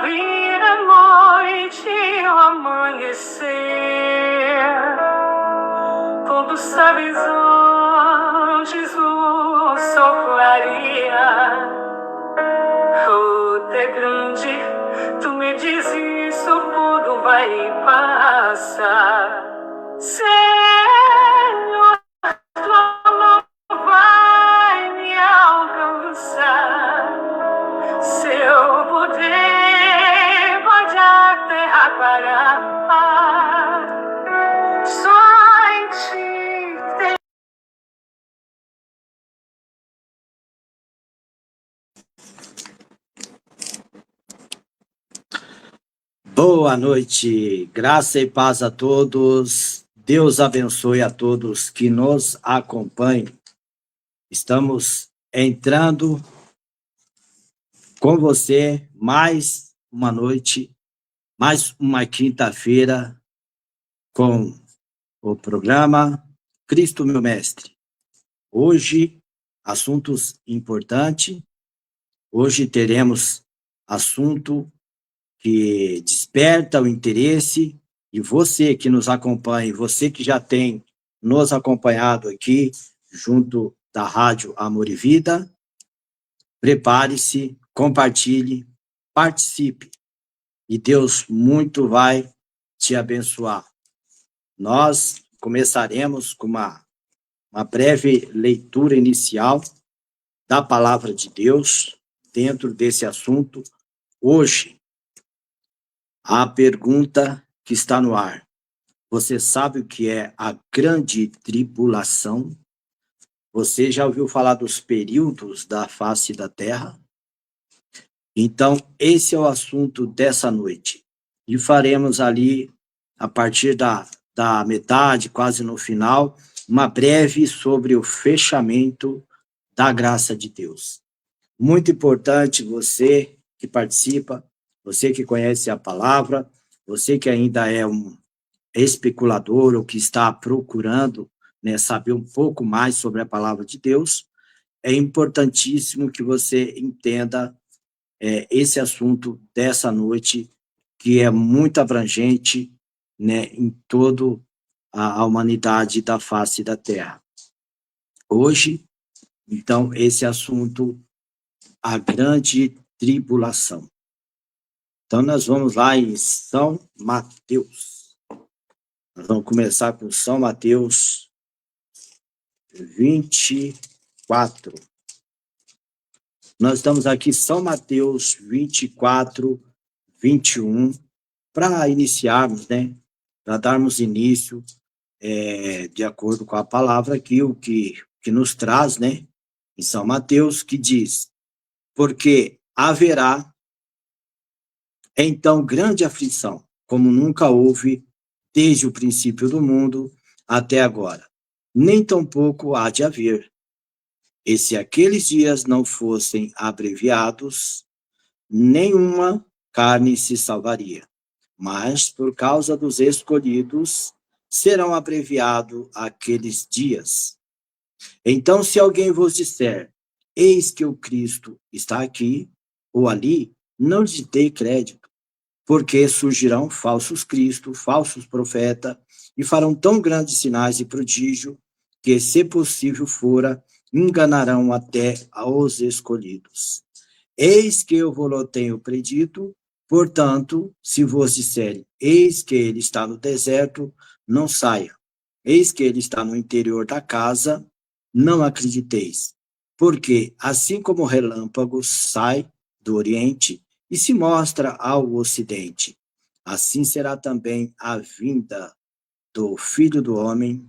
vir a noite e o amanhecer, quando sabes antes o sol clareia. É grande, tu me diz isso, tudo vai passar. Senhor, tua mão vai me alcançar. Seu poder pode a terra parar. Só em ti. Boa noite, graça e paz a todos. Deus abençoe a todos que nos acompanham. Estamos entrando com você mais uma noite, mais uma quinta-feira com o programa Cristo Meu Mestre. Hoje, assuntos importantes. Hoje teremos assunto que desperta o interesse, e você que nos acompanha, você que já tem nos acompanhado aqui, junto da Rádio Amor e Vida, prepare-se, compartilhe, participe, e Deus muito vai te abençoar. Nós começaremos com uma breve leitura inicial da Palavra de Deus, dentro desse assunto, hoje. A pergunta que está no ar: você sabe o que é a grande tribulação? Você já ouviu falar dos períodos da face da Terra? Então, esse é o assunto dessa noite. E faremos ali, a partir da metade, quase no final, uma breve sobre o fechamento da graça de Deus. Muito importante você que participa, você que conhece a palavra, você que ainda é um especulador ou que está procurando, né, saber um pouco mais sobre a palavra de Deus, é importantíssimo que você entenda esse assunto dessa noite, que é muito abrangente, né, em toda a humanidade da face da Terra. Hoje, então, esse assunto, a grande tribulação. Então, nós vamos lá em São Mateus. Nós vamos começar com São Mateus 24. Nós estamos aqui, São Mateus 24, 21, para iniciarmos, né? Para darmos início, de acordo com a palavra aqui, o que nos traz, né? Em São Mateus, que diz: porque haverá então grande aflição, como nunca houve desde o princípio do mundo até agora, nem tampouco há de haver. E se aqueles dias não fossem abreviados, nenhuma carne se salvaria. Mas, por causa dos escolhidos, serão abreviados aqueles dias. Então, se alguém vos disser: eis que o Cristo está aqui ou ali, não lhe dê crédito, porque surgirão falsos cristos, falsos profetas, e farão tão grandes sinais e prodígio, que, se possível fora, enganarão até os escolhidos. Eis que eu vos tenho predito, portanto, se vos disserem: eis que ele está no deserto, não saia. Eis que ele está no interior da casa, não acrediteis. Porque, assim como o relâmpago sai do oriente e se mostra ao ocidente, assim será também a vinda do Filho do Homem,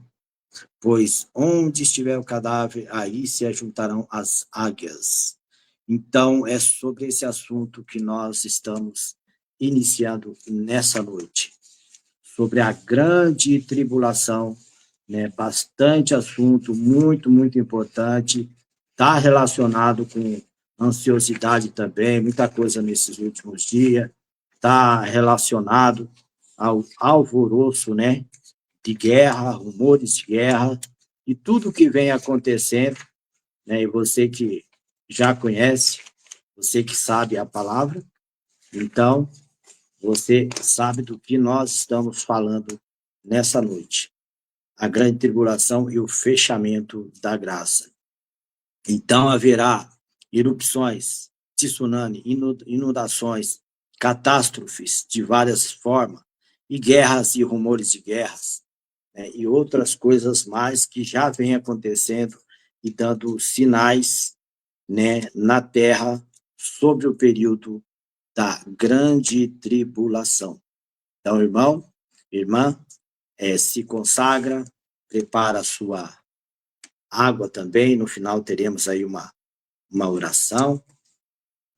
pois onde estiver o cadáver, aí se ajuntarão as águias. Então, é sobre esse assunto que nós estamos iniciando nessa noite, sobre a grande tribulação, né? Bastante assunto, muito, muito importante, está relacionado com ansiosidade também, muita coisa nesses últimos dias, está relacionado ao alvoroço, né, de guerra, rumores de guerra, e tudo que vem acontecendo, né, e você que já conhece, você que sabe a palavra, Então, você sabe do que nós estamos falando nessa noite. A grande tribulação e o fechamento da graça. Então, haverá erupções, tsunami, inundações, catástrofes de várias formas, e guerras e rumores de guerras, né, e outras coisas mais que já vêm acontecendo e dando sinais, né, na Terra sobre o período da grande tribulação. Então, irmão, irmã, se consagra, prepara a sua água também. No final teremos aí uma oração,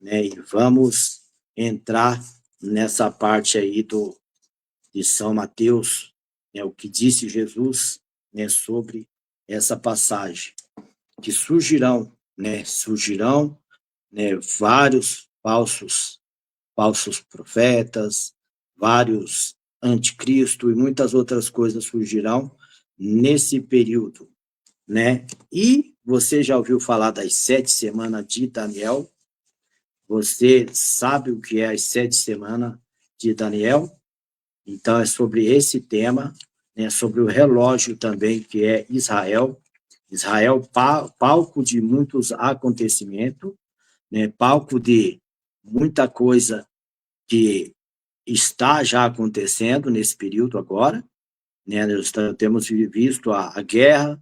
né? E vamos entrar nessa parte aí de São Mateus, né? O que disse Jesus, né? Sobre essa passagem, que surgirão, né? Vários falsos profetas, vários anticristo e muitas outras coisas surgirão nesse período, né? E você já ouviu falar das 7 semanas de Daniel? Você sabe o que é as 7 semanas de Daniel? Então, é sobre esse tema, né? Sobre o relógio também, que é Israel. Israel, palco de muitos acontecimentos, né? Palco de muita coisa que está já acontecendo nesse período agora, né? Nós temos visto a guerra,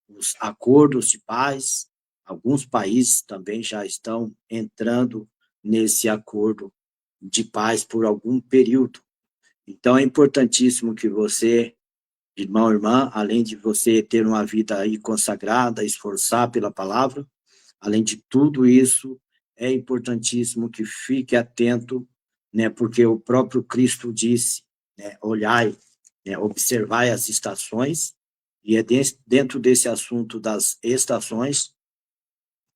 os acordos de paz, alguns países também já estão entrando nesse acordo de paz por algum período. Então é importantíssimo que você, irmão, irmã, além de você ter uma vida aí consagrada, esforçar pela palavra, além de tudo isso, é importantíssimo que fique atento, né, porque o próprio Cristo disse, né, olhai, né, observai as estações, e é dentro desse assunto das estações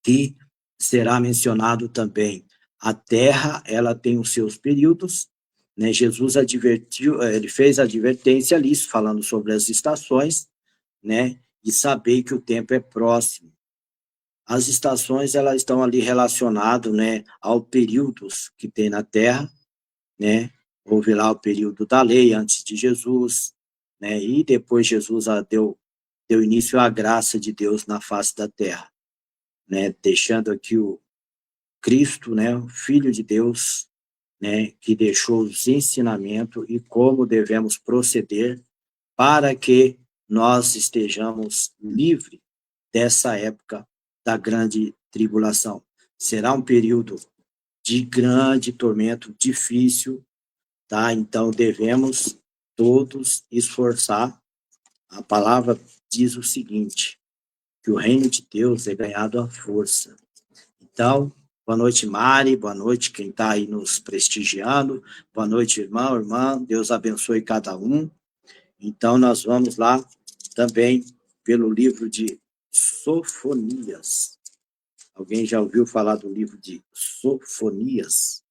que será mencionado também. A terra, ela tem os seus períodos, né? Jesus advertiu, ele fez advertência ali, falando sobre as estações, né? E saber que o tempo é próximo. As estações, elas estão ali relacionadas, né, aos períodos que tem na Terra, né? Houve lá o período da lei antes de Jesus, né? E depois Jesus deu início à graça de Deus na face da Terra, né? Deixando aqui o Cristo, né, o Filho de Deus, né, que deixou os ensinamentos e como devemos proceder para que nós estejamos livres dessa época da grande tribulação. Será um período de grande tormento, difícil, tá? Então devemos todos esforçar. A palavra diz o seguinte, que o reino de Deus é ganhado à força. Então, boa noite, Mari, boa noite quem está aí nos prestigiando, boa noite, irmão, irmã, Deus abençoe cada um. Então, nós vamos lá também pelo livro de Sofonias. Alguém já ouviu falar do livro de Sofonias?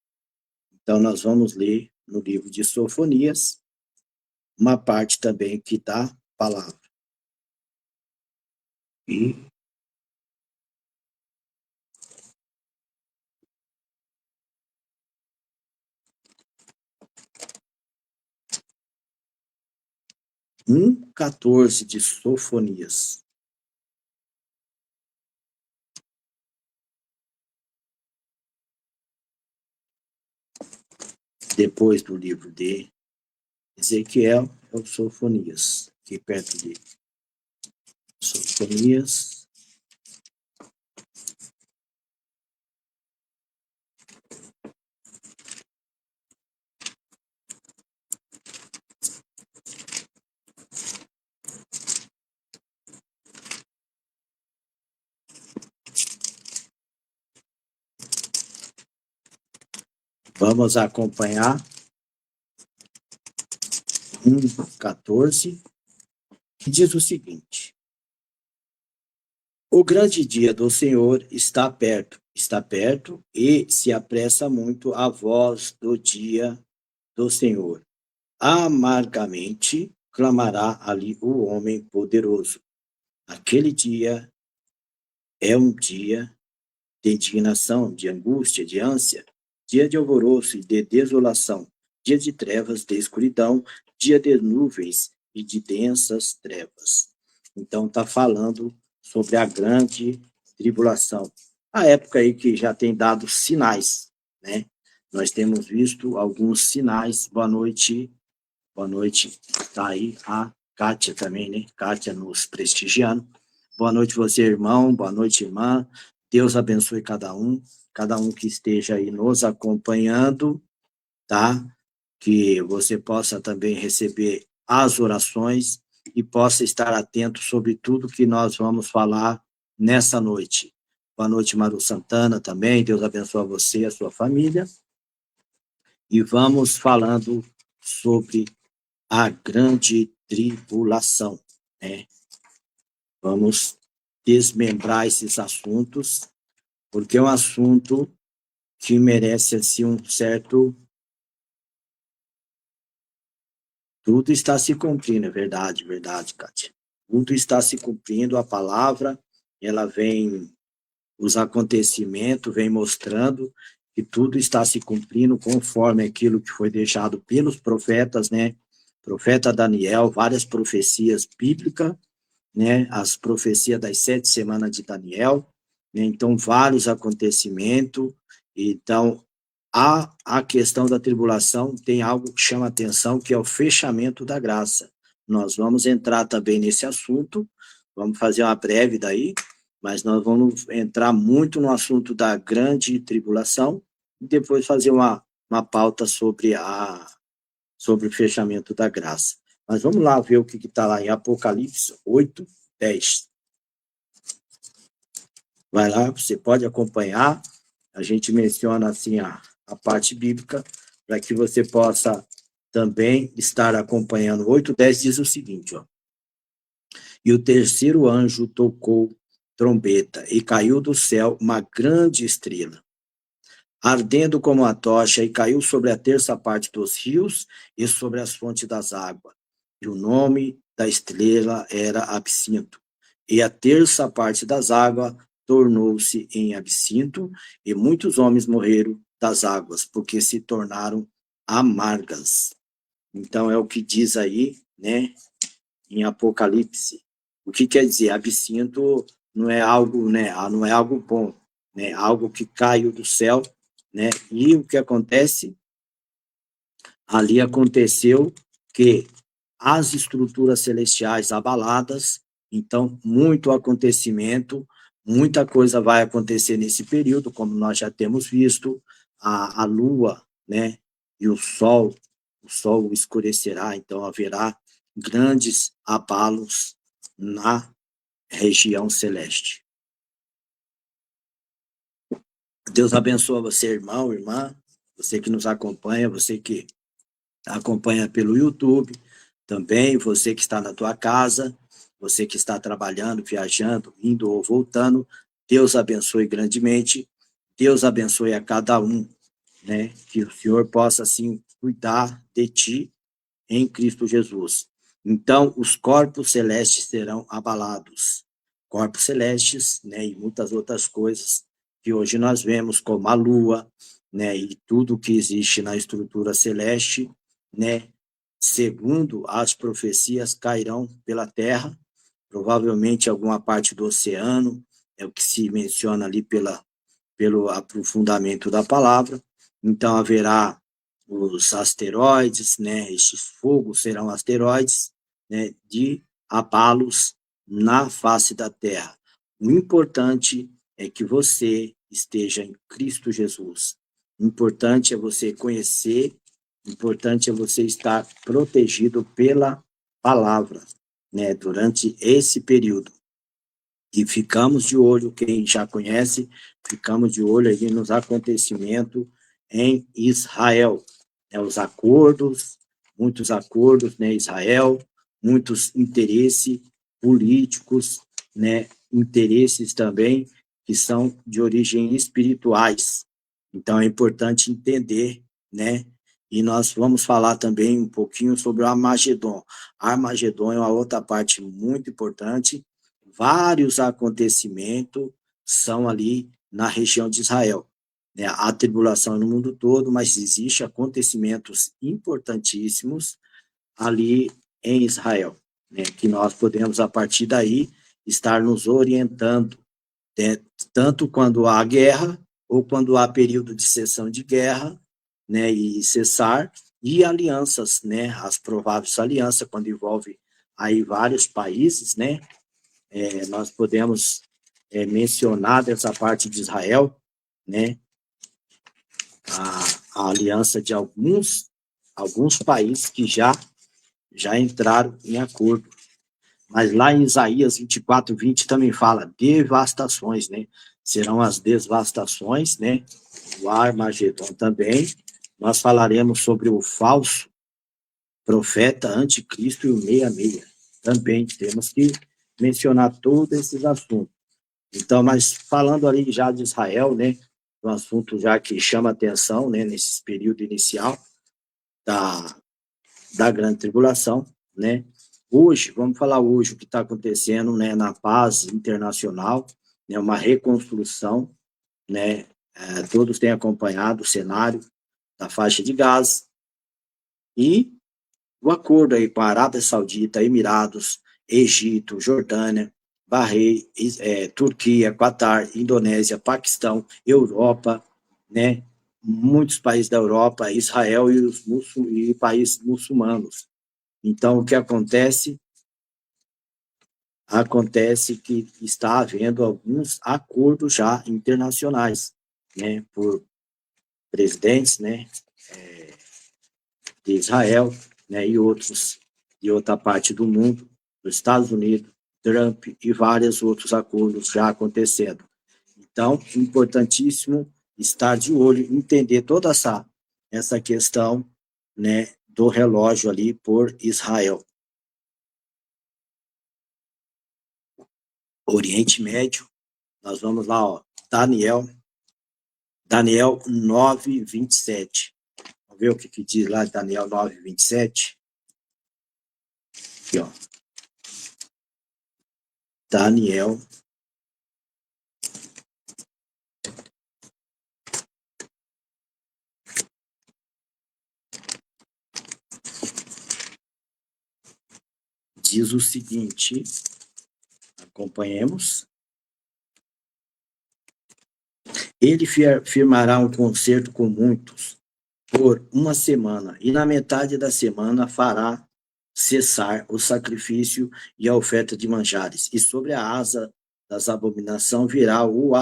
Então, nós vamos ler no livro de Sofonias uma parte também que dá palavra. E 1:14 de Sofonias. Depois do livro de Ezequiel, é o Sofonias, aqui perto dele. Sofonias. Vamos acompanhar 1:14, que diz o seguinte: o grande dia do Senhor está perto e se apressa muito a voz do dia do Senhor. Amargamente clamará ali o homem poderoso. Aquele dia é um dia de indignação, de angústia, de ânsia, dia de alvoroço e de desolação, dia de trevas, de escuridão, dia de nuvens e de densas trevas. Então, está falando sobre a grande tribulação. A época aí que já tem dado sinais, né? Nós temos visto alguns sinais. Boa noite. Boa noite. Está aí a Kátia também, né? Kátia nos prestigiando. Boa noite, você, irmão. Boa noite, irmã. Deus abençoe cada um que esteja aí nos acompanhando, tá? Que você possa também receber as orações e possa estar atento sobre tudo que nós vamos falar nessa noite. Boa noite, Maru Santana também. Deus abençoe você e a sua família. E vamos falando sobre a grande tribulação, né? Vamos desmembrar esses assuntos, porque é um assunto que merece assim um certo. Tudo está se cumprindo, é verdade, Kátia. Tudo está se cumprindo, a palavra, ela vem, os acontecimentos vem mostrando que tudo está se cumprindo conforme aquilo que foi deixado pelos profetas, né? Profeta Daniel, várias profecias bíblicas, né? As profecias das 7 semanas de Daniel, né? Então, vários acontecimentos. Então, a questão da tribulação tem algo que chama atenção, que é o fechamento da graça. Nós vamos entrar também nesse assunto, vamos fazer uma breve daí, mas nós vamos entrar muito no assunto da grande tribulação e depois fazer uma pauta sobre o fechamento da graça. Mas vamos lá ver o que está lá em Apocalipse 8, 10. Vai lá, você pode acompanhar. A gente menciona assim a parte bíblica, para que você possa também estar acompanhando. 8:10 diz o seguinte, ó. E o terceiro anjo tocou trombeta, e caiu do céu uma grande estrela, ardendo como a tocha, e caiu sobre a terça parte dos rios e sobre as fontes das águas. E o nome da estrela era Absinto. E a terça parte das águas tornou-se em absinto, e muitos homens morreram das águas, porque se tornaram amargas. Então, é o que diz aí, né, em Apocalipse. O que quer dizer? Absinto não é algo, né, não é algo bom, né, algo que caiu do céu, né, e o que acontece? Ali aconteceu que as estruturas celestiais abaladas, então, muito acontecimento, muita coisa vai acontecer nesse período, como nós já temos visto, a lua, né, e o sol escurecerá, então haverá grandes abalos na região celeste. Deus abençoe você, irmão, irmã, você que nos acompanha, você que acompanha pelo YouTube, também você que está na tua casa, você que está trabalhando, viajando, indo ou voltando, Deus abençoe grandemente, Deus abençoe a cada um, né? Que o Senhor possa, assim, cuidar de ti em Cristo Jesus. Então, os corpos celestes serão abalados. Corpos celestes, né? E muitas outras coisas que hoje nós vemos, como a lua, né? E tudo que existe na estrutura celeste, né? Segundo as profecias, cairão pela terra, provavelmente alguma parte do oceano, é o que se menciona ali pelo aprofundamento da palavra. Então, haverá os asteroides, né? Estes fogos serão asteroides, né? De abalos na face da Terra. O importante é que você esteja em Cristo Jesus. O importante é você conhecer, o importante é você estar protegido pela palavra, né? Durante esse período. E ficamos de olho, quem já conhece, ficamos de olho aí nos acontecimentos em Israel, né, os acordos, muitos acordos, né, Israel, muitos interesses políticos, né, interesses também que são de origem espirituais. Então é importante entender, né? E nós vamos falar também um pouquinho sobre o Armagedon. Armagedon é uma outra parte muito importante. Vários acontecimentos são ali na região de Israel. né? Há tribulação no mundo todo, mas existem acontecimentos importantíssimos ali em Israel, né? Que nós podemos, a partir daí, estar nos orientando, né? Tanto quando há guerra, ou quando há período de cessão de guerra, né? E cessar, e alianças, né? As prováveis alianças, quando envolve aí vários países, né? Nós podemos mencionar dessa parte de Israel, né? A aliança de alguns países que já entraram em acordo. Mas lá em Isaías 24:20 também fala devastações, né? Serão as devastações, né? O Armagedon também. Nós falaremos sobre o falso profeta, anticristo e o 66. Também temos que mencionar todos esses assuntos. Então, mas falando ali já de Israel, né? Um assunto já que chama atenção, né? Nesse período inicial da, da grande tribulação, né? Hoje, vamos falar hoje o que está acontecendo, né, na paz internacional, né, uma reconstrução, né, todos têm acompanhado o cenário da faixa de Gaza e o acordo aí com a Arábia Saudita, Emirados, Egito, Jordânia, Bahrein, Turquia, Catar, Indonésia, Paquistão, Europa, né, muitos países da Europa, Israel e países muçulmanos. Então, o que acontece? Acontece que está havendo alguns acordos já internacionais, né, por presidentes, né, de Israel, né, e outros de outra parte do mundo, dos Estados Unidos, Trump e vários outros acordos já acontecendo. Então, importantíssimo estar de olho, entender toda essa questão, né, do relógio ali por Israel. Oriente Médio, nós vamos lá, ó, Daniel 9:27. Vamos ver o que diz lá Daniel 9:27. Aqui, ó. Daniel diz o seguinte, acompanhemos. Ele firmará um concerto com muitos por uma semana, e na metade da semana fará cessar o sacrifício e a oferta de manjares, e sobre a asa das abominações virá o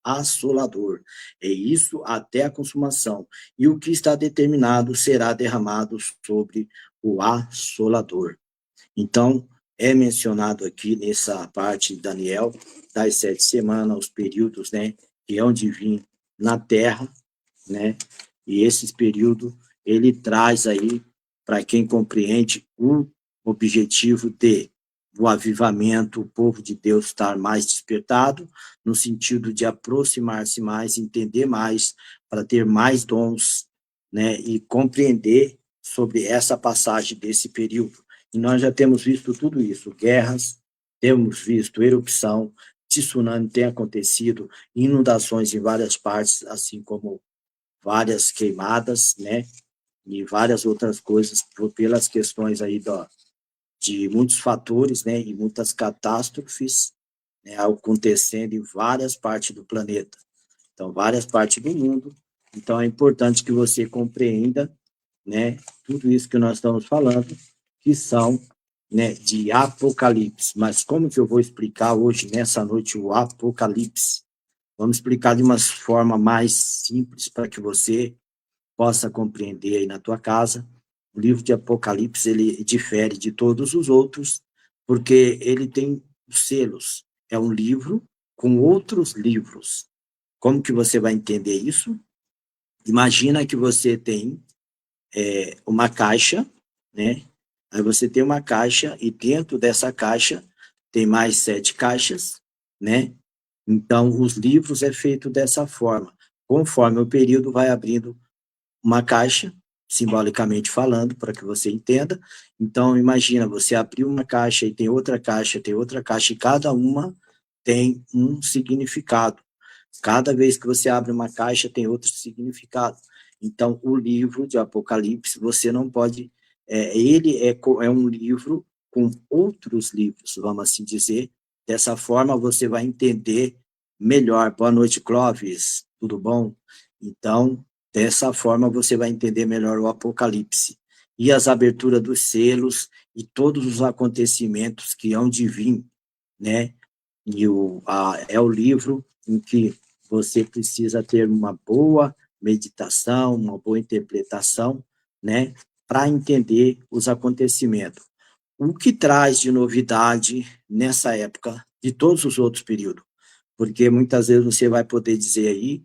assolador, e isso até a consumação, e o que está determinado será derramado sobre o assolador. Então, é mencionado aqui nessa parte de Daniel, das 7 semanas, os períodos, né, que hão de vir na terra, né, e esses períodos, ele traz aí, para quem compreende, o objetivo de o avivamento, o povo de Deus estar mais despertado, no sentido de aproximar-se mais, entender mais, para ter mais dons, né, e compreender sobre essa passagem desse período. E nós já temos visto tudo isso, guerras, temos visto erupção, tsunami tem acontecido, inundações em várias partes, assim como várias queimadas, né, e várias outras coisas, pelas questões aí de muitos fatores, né, e muitas catástrofes, né, acontecendo em várias partes do planeta. Então, várias partes do mundo. Então, é importante que você compreenda, né, tudo isso que nós estamos falando, que são, né, de Apocalipse. Mas como que eu vou explicar hoje, nessa noite, o Apocalipse? Vamos explicar de uma forma mais simples para que você possa compreender aí na tua casa. O livro de Apocalipse, ele difere de todos os outros, porque ele tem selos. É um livro com outros livros. Como que você vai entender isso? Imagina que você tem uma caixa, né? Aí você tem uma caixa e dentro dessa caixa tem mais 7 caixas, né? Então, os livros é feito dessa forma. Conforme o período vai abrindo uma caixa, simbolicamente falando, para que você entenda. Então, imagina, você abriu uma caixa e tem outra caixa, e cada uma tem um significado. Cada vez que você abre uma caixa, tem outro significado. Então, o livro de Apocalipse, você não pode... ele é um livro com outros livros, vamos assim dizer. Dessa forma, você vai entender melhor. Boa noite, Clóvis. Tudo bom? Então, dessa forma, você vai entender melhor o Apocalipse. E as aberturas dos selos e todos os acontecimentos que hão de vir, né? E é o livro em que você precisa ter uma boa meditação, uma boa interpretação, né, para entender os acontecimentos. O que traz de novidade nessa época de todos os outros períodos? Porque muitas vezes você vai poder dizer aí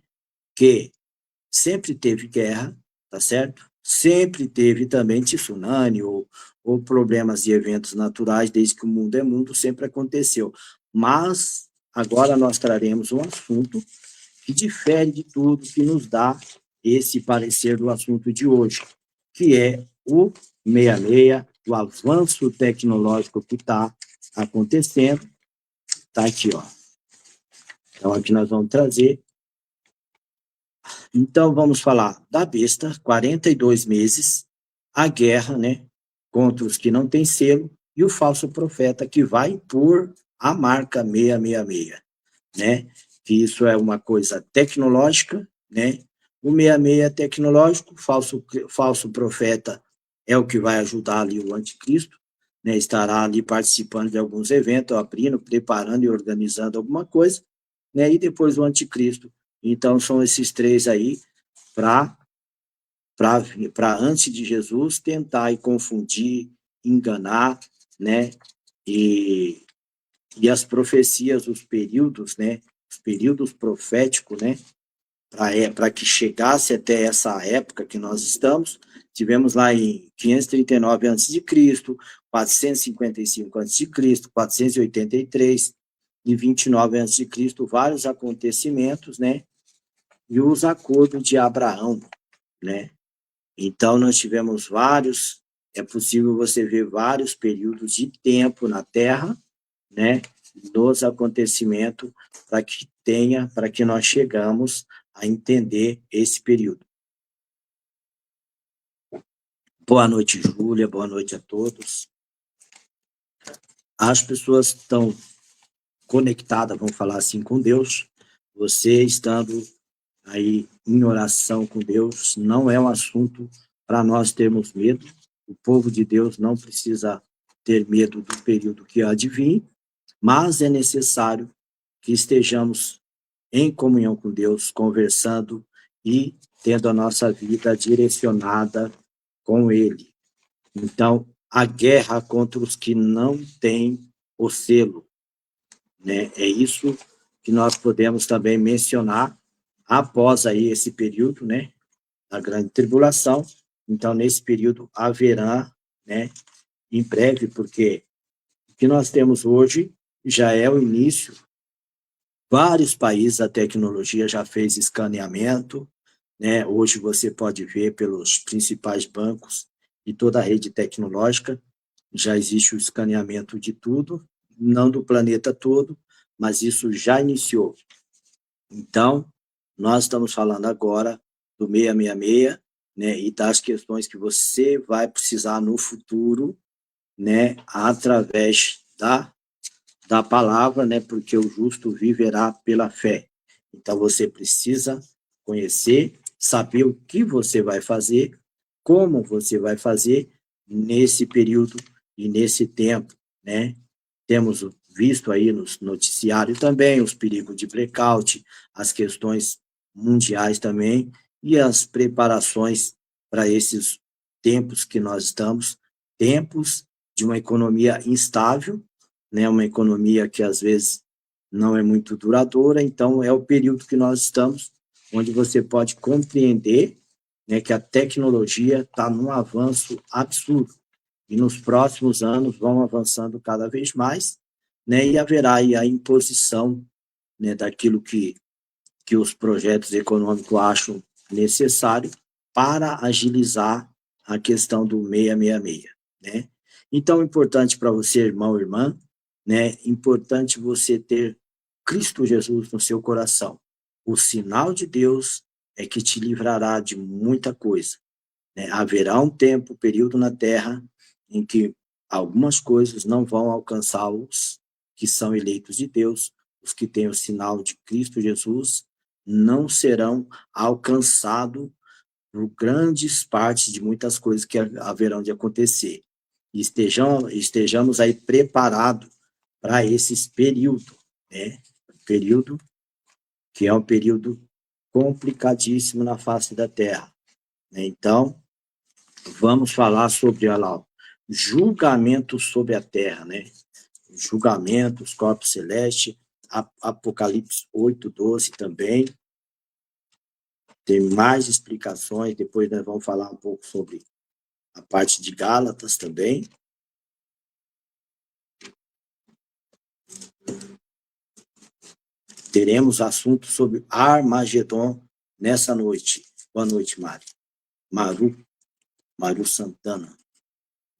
que sempre teve guerra, tá certo? Sempre teve também tsunami ou problemas de eventos naturais, desde que o mundo é mundo, sempre aconteceu. Mas agora nós traremos um assunto que difere de tudo, que nos dá esse parecer do assunto de hoje, que é o 66, o avanço tecnológico que está acontecendo. Está aqui, ó. Então, aqui nós vamos trazer. Então, vamos falar da besta, 42 meses, a guerra, né, contra os que não têm selo, e o falso profeta que vai impor a marca 666, né, que isso é uma coisa tecnológica, né, o 66 é tecnológico, falso profeta é o que vai ajudar ali o anticristo, né, estará ali participando de alguns eventos, abrindo, preparando e organizando alguma coisa, né, e depois o anticristo. Então, são esses três aí para antes de Jesus tentar e confundir, enganar, né? E, e as profecias, os períodos, né? Os períodos proféticos, né? Para que chegasse até essa época que nós estamos, tivemos lá em 539 a.C., 455 a.C., 483 e 29 a.C., vários acontecimentos, né? E os acordos de Abraão, né? Então, nós tivemos é possível você ver vários períodos de tempo na Terra, né, dos acontecimentos, para que nós chegamos a entender esse período. Boa noite, Júlia, boa noite a todos. As pessoas estão conectadas, vamos falar assim, com Deus. Você estando aí em oração com Deus, não é um assunto para nós termos medo. O povo de Deus não precisa ter medo do período que há de vir, mas é necessário que estejamos em comunhão com Deus, conversando e tendo a nossa vida direcionada com Ele. Então, a guerra contra os que não têm o selo, né? É isso que nós podemos também mencionar após aí esse período, né, da grande tribulação. Então, nesse período haverá, né, em breve, porque o que nós temos hoje já é o início. Vários países a tecnologia já fez escaneamento, né? Hoje você pode ver pelos principais bancos e toda a rede tecnológica, já existe o escaneamento de tudo, não do planeta todo, mas isso já iniciou. Então, nós estamos falando agora do 666, né, e das questões que você vai precisar no futuro, né, através da palavra, né, porque o justo viverá pela fé. Então, você precisa conhecer, saber o que você vai fazer, como você vai fazer nesse período e nesse tempo, né? Temos visto aí nos noticiários também os perigos de blackout, as questões mundiais também e as preparações para esses tempos que nós estamos, tempos de uma economia instável, né, uma economia que às vezes não é muito duradoura, então é o período que nós estamos, onde você pode compreender, né, que a tecnologia está num avanço absurdo, e nos próximos anos vão avançando cada vez mais, né, e haverá aí a imposição, né, daquilo que os projetos econômicos acham necessário para agilizar a questão do 666, né? Então, é importante para você, irmão, irmã, né? Importante você ter Cristo Jesus no seu coração. o sinal de Deus é que te livrará de muita coisa, né? Haverá um tempo, período na Terra, em que algumas coisas não vão alcançar os que são eleitos de Deus, os que têm o sinal de Cristo Jesus, não serão alcançados por grandes partes de muitas coisas que haverão de acontecer. E estejamos aí preparados para esses períodos, né? Período que é um período complicadíssimo na face da Terra, né? Então, vamos falar sobre lá, julgamento sobre a Terra, né? Julgamento, os corpos celestes, Apocalipse 8:12 também. Tem mais explicações, depois nós vamos falar um pouco sobre a parte de Gálatas também. Teremos assunto sobre Armagedon nessa noite. Boa noite, Mário. Mário Santana.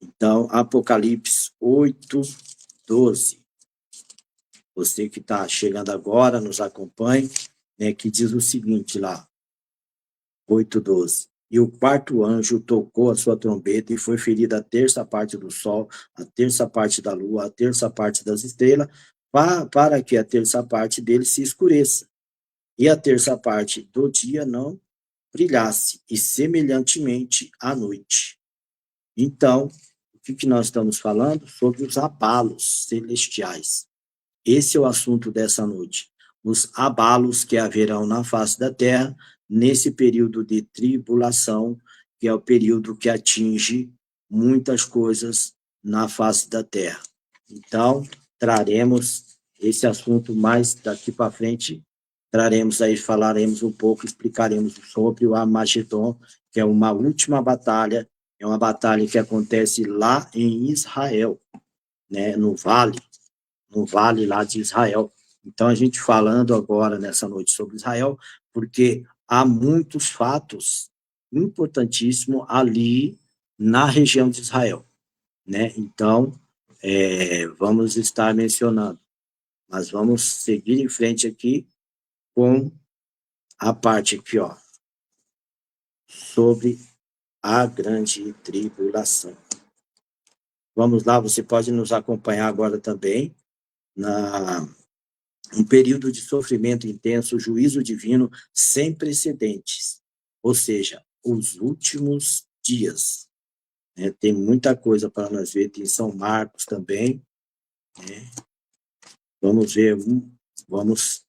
Então, Apocalipse 8:12. Você que está chegando agora, nos acompanhe, né, que diz o seguinte lá, 8:12. E o quarto anjo tocou a sua trombeta e foi ferida a terça parte do sol, a terça parte da lua, a terça parte das estrelas, para que a terça parte dele se escureça, e a terça parte do dia não brilhasse, e semelhantemente à noite. Então, o que nós estamos falando? Sobre os abalos celestiais. Esse é o assunto dessa noite. Os abalos que haverão na face da terra nesse período de tribulação, que é o período que atinge muitas coisas na face da terra. Então, traremos esse assunto mais daqui para frente, traremos aí, falaremos um pouco, explicaremos sobre o Armagedon, que é uma última batalha, é uma batalha que acontece lá em Israel, né, no vale lá de Israel. Então, a gente falando agora nessa noite sobre Israel, porque há muitos fatos importantíssimos ali na região de Israel, né? Então, vamos estar mencionando, mas vamos seguir em frente aqui com a parte aqui, ó, sobre a grande tribulação. Vamos lá, você pode nos acompanhar agora também um período de sofrimento intenso, juízo divino sem precedentes, ou seja, os últimos dias. Né? Tem muita coisa para nós ver, tem São Marcos também. Né? Vamos ver, vamos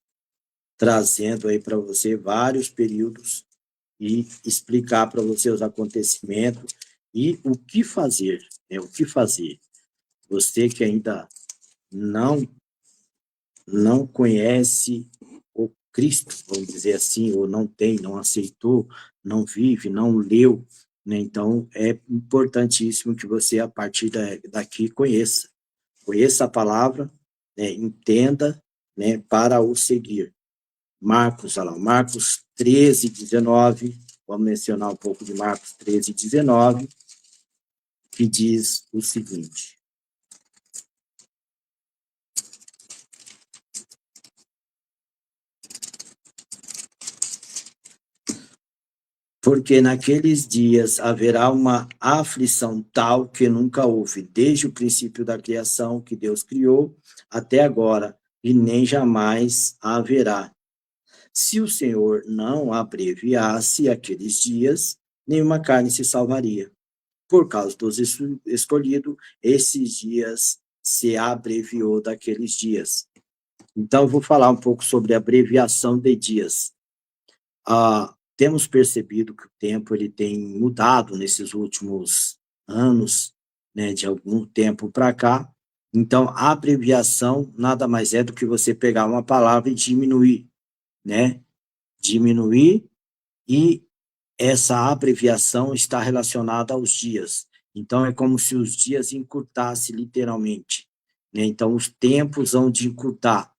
trazendo aí para você vários períodos e explicar para você os acontecimentos e o que fazer, né? O que fazer. Você que ainda não conhece o Cristo, vamos dizer assim, ou não tem, não aceitou, não vive, não leu, né? Então, é importantíssimo que você, a partir daqui, conheça a palavra, né? Entenda, né? Para o seguir. Marcos 13:19, vamos mencionar um pouco de Marcos 13:19, que diz o seguinte: porque naqueles dias haverá uma aflição tal que nunca houve, desde o princípio da criação que Deus criou até agora, e nem jamais haverá. Se o Senhor não abreviasse aqueles dias, nenhuma carne se salvaria. Por causa dos escolhidos, esses dias se abreviou daqueles dias. Então, vou falar um pouco sobre a abreviação de dias. Temos percebido que o tempo ele tem mudado nesses últimos anos, né, de algum tempo para cá. Então, a abreviação nada mais é do que você pegar uma palavra e diminuir, né? Diminuir, e essa abreviação está relacionada aos dias. Então, é como se os dias encurtassem literalmente, né? Então, os tempos vão de encurtar.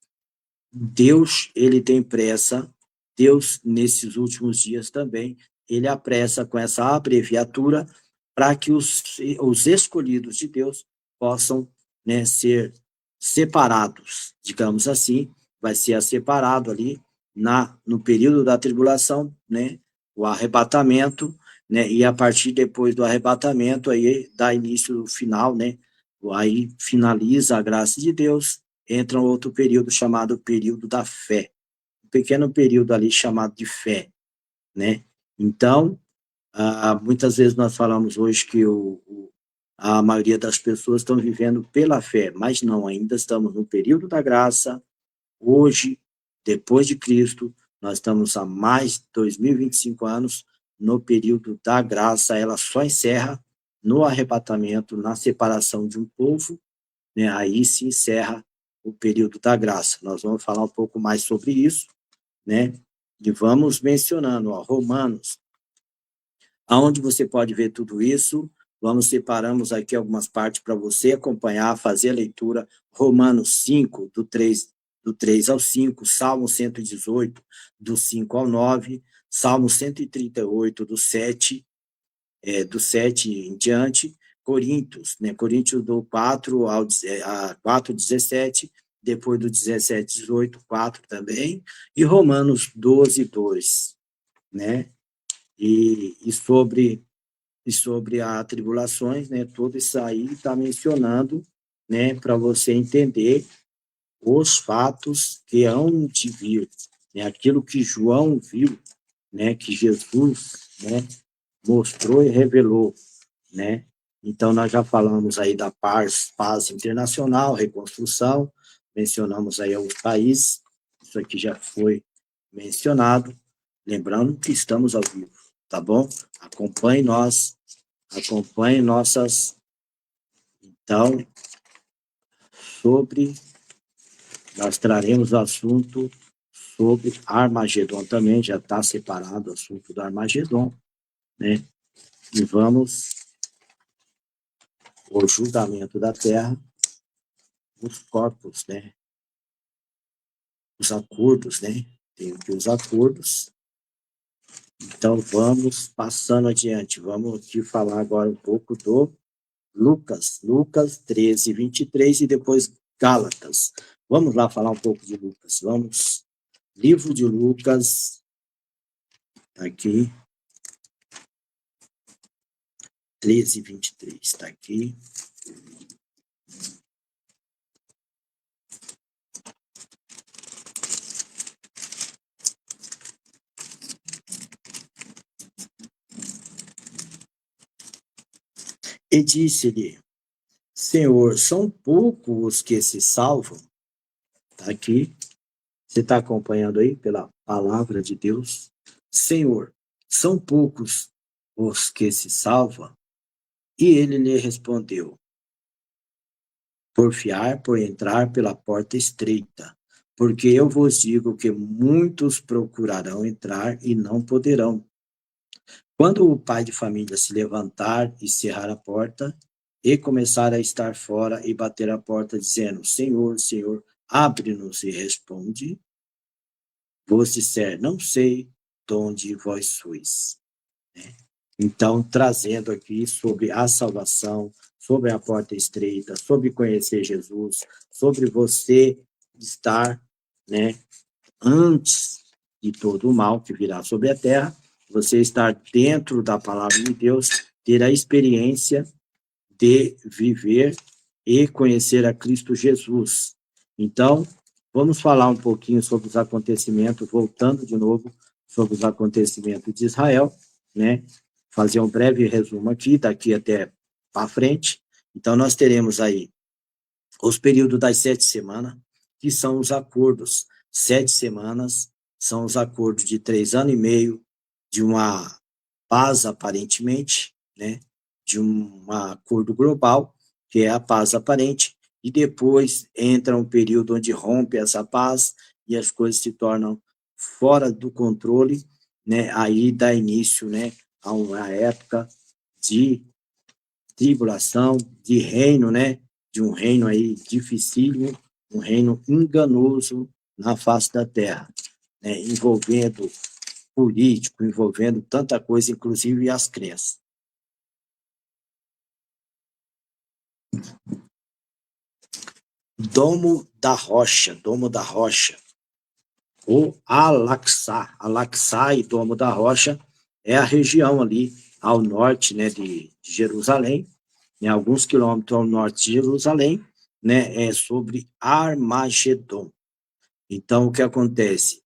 Deus, ele tem pressa. Deus, nesses últimos dias também, ele apressa com essa abreviatura para que os escolhidos de Deus possam, né, ser separados, digamos assim, vai ser separado ali, no período da tribulação, né, o arrebatamento, né, e a partir depois do arrebatamento, aí dá início o final, né, aí finaliza a graça de Deus, entra um outro período chamado período da fé, um pequeno período ali chamado de fé, né, então, muitas vezes nós falamos hoje que a maioria das pessoas estão vivendo pela fé, mas não, ainda estamos no período da graça. Hoje, depois de Cristo, nós estamos há mais de 2025 anos no período da graça. Ela só encerra no arrebatamento, na separação de um povo, né? Aí se encerra o período da graça. Nós vamos falar um pouco mais sobre isso, né? E vamos mencionando, ó, Romanos. Aonde você pode ver tudo isso? Separamos aqui algumas partes para você acompanhar, fazer a leitura. Romanos 5, do 3 ao 5, Salmo 118, do 5 ao 9, Salmo 138, do 7 em diante, Coríntios, né? Coríntios do 4 ao 4, 17, depois do 17, 18, 4 também, e Romanos 12, 2, né? E sobre as tribulações, né? Tudo isso aí está mencionando, né? Para você entender os fatos que hão de vir, né? Aquilo que João viu, né? Que Jesus, né? Mostrou e revelou, né? Então nós já falamos aí da paz internacional, reconstrução, mencionamos aí os países, isso aqui já foi mencionado, lembrando que estamos ao vivo, tá bom? Acompanhe nossas, então, sobre, nós traremos o assunto sobre Armagedon também, já está separado o assunto do Armagedon, né? E vamos, o julgamento da terra, os corpos, né? Os acordos, né? Tem aqui os acordos. Então, vamos passando adiante. Vamos aqui falar agora um pouco do Lucas 13, 23 e depois Gálatas. Vamos lá falar um pouco de Lucas. Vamos. Livro de Lucas, aqui. 13, 23, está aqui. E disse-lhe, Senhor, são poucos os que se salvam? Está aqui. Você está acompanhando aí pela palavra de Deus? Senhor, são poucos os que se salvam? E ele lhe respondeu, por entrar pela porta estreita, porque eu vos digo que muitos procurarão entrar e não poderão. Quando o pai de família se levantar e cerrar a porta, e começar a estar fora e bater a porta, dizendo, Senhor, Senhor, abre-nos, e responde, vos disser, não sei de onde vós sois. Então, trazendo aqui sobre a salvação, sobre a porta estreita, sobre conhecer Jesus, sobre você estar, né, antes de todo o mal que virá sobre a terra, você estar dentro da palavra de Deus, ter a experiência de viver e conhecer a Cristo Jesus. Então, vamos falar um pouquinho sobre os acontecimentos, voltando de novo sobre os acontecimentos de Israel, né? Fazer um breve resumo aqui, daqui até para frente. Então, nós teremos aí os períodos das 7 semanas, que são os acordos. 7 semanas são os acordos de 3 anos e meio, de uma paz, aparentemente, né? De um acordo global, que é a paz aparente, e depois entra um período onde rompe essa paz e as coisas se tornam fora do controle, né? Aí dá início, né, a uma época de tribulação, de reino, né? De um reino aí dificílimo, um reino enganoso na face da terra, né? Envolvendo político, envolvendo tanta coisa, inclusive as crenças. Domo da Rocha. ou Alaxá e Domo da Rocha é a região ali ao norte, né, de Jerusalém, né, alguns quilômetros ao norte de Jerusalém, né, é sobre Armagedon. Então, o que acontece?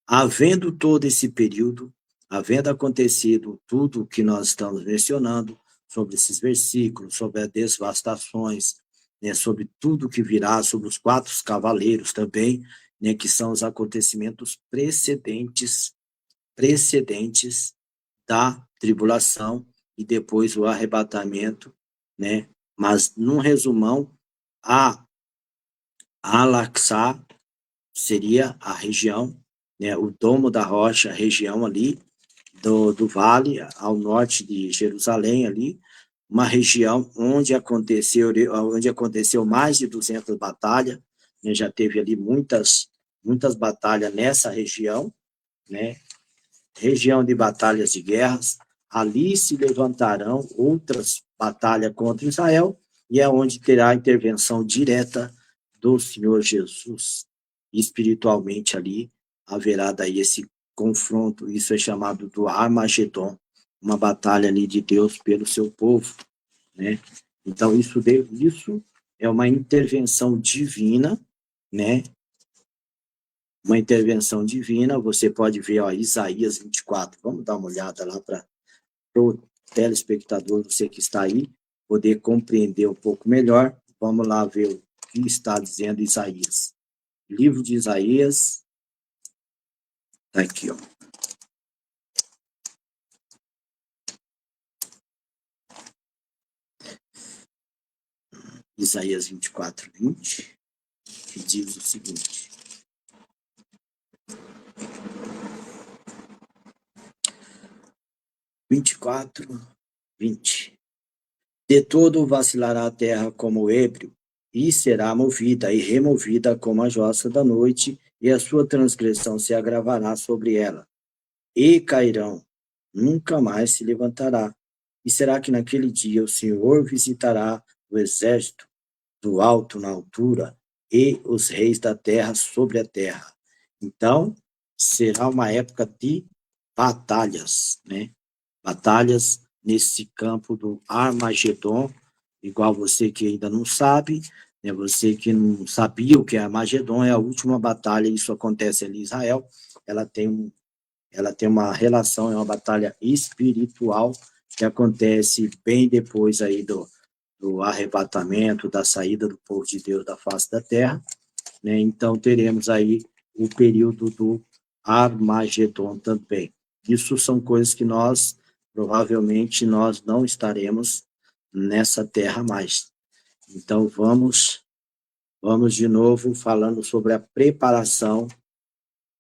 Havendo todo esse período, havendo acontecido tudo o que nós estamos mencionando, sobre esses versículos, sobre as devastações, né, sobre tudo que virá, sobre os 4 cavaleiros também, né, que são os acontecimentos precedentes da tribulação e depois o arrebatamento, né? Mas, num resumão, a Alaxá seria a região, né, o Domo da Rocha, a região ali do vale, ao norte de Jerusalém ali, uma região onde aconteceu mais de 200 batalhas, né, já teve ali muitas batalhas nessa região, né, região de batalhas de guerras, ali se levantarão outras batalhas contra Israel, e é onde terá a intervenção direta do Senhor Jesus. Espiritualmente ali haverá daí esse confronto, isso é chamado do Armagedon, uma batalha ali de Deus pelo seu povo, né? Então isso é uma intervenção divina, né? Uma intervenção divina, você pode ver, ó, Isaías 24, vamos dar uma olhada lá para o telespectador, você que está aí, poder compreender um pouco melhor. Vamos lá ver o que está dizendo Isaías. Livro de Isaías, está aqui, ó. Isaías 24, 20, que diz o seguinte: 24, 20. De todo vacilará a terra como o ébrio, e será movida e removida como a jossa da noite, e a sua transgressão se agravará sobre ela. E cairão, nunca mais se levantará. E será que naquele dia o Senhor visitará o exército do alto na altura e os reis da terra sobre a terra. Então, será uma época de batalhas, né? Batalhas nesse campo do Armagedon, igual você que ainda não sabe, né? Você que não sabia o que é Armagedon, é a última batalha, isso acontece ali em Israel, ela tem uma relação, é uma batalha espiritual que acontece bem depois aí do arrebatamento, da saída do povo de Deus da face da terra, né? Então teremos aí o período do Armagedon também. Isso são coisas que provavelmente nós não estaremos nessa terra mais. Então vamos de novo falando sobre a preparação.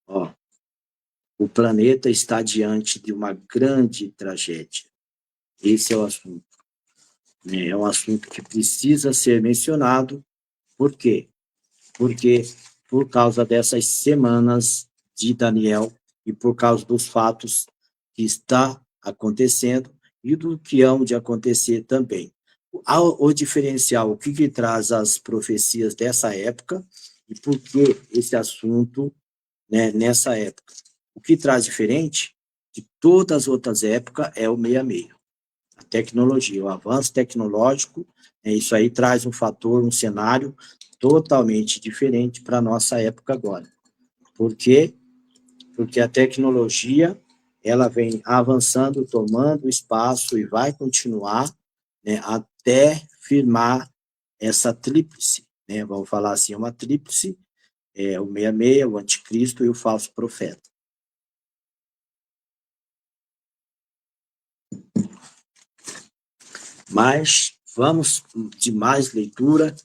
Ó, o planeta está diante de uma grande tragédia. Esse é o assunto. É um assunto que precisa ser mencionado. Por quê? Porque por causa dessas semanas de Daniel e por causa dos fatos que está acontecendo e do que hão de acontecer também. O diferencial, o que traz as profecias dessa época e por que esse assunto, né, nessa época. O que traz diferente de todas as outras épocas é o 66. A tecnologia, o avanço tecnológico, isso aí traz um fator, um cenário totalmente diferente para a nossa época agora. Por quê? Porque a tecnologia, ela vem avançando, tomando espaço e vai continuar, né, até firmar essa tríplice, né? Vamos falar assim, uma tríplice, o 66, o anticristo e o falso profeta. Mas vamos de mais leitura.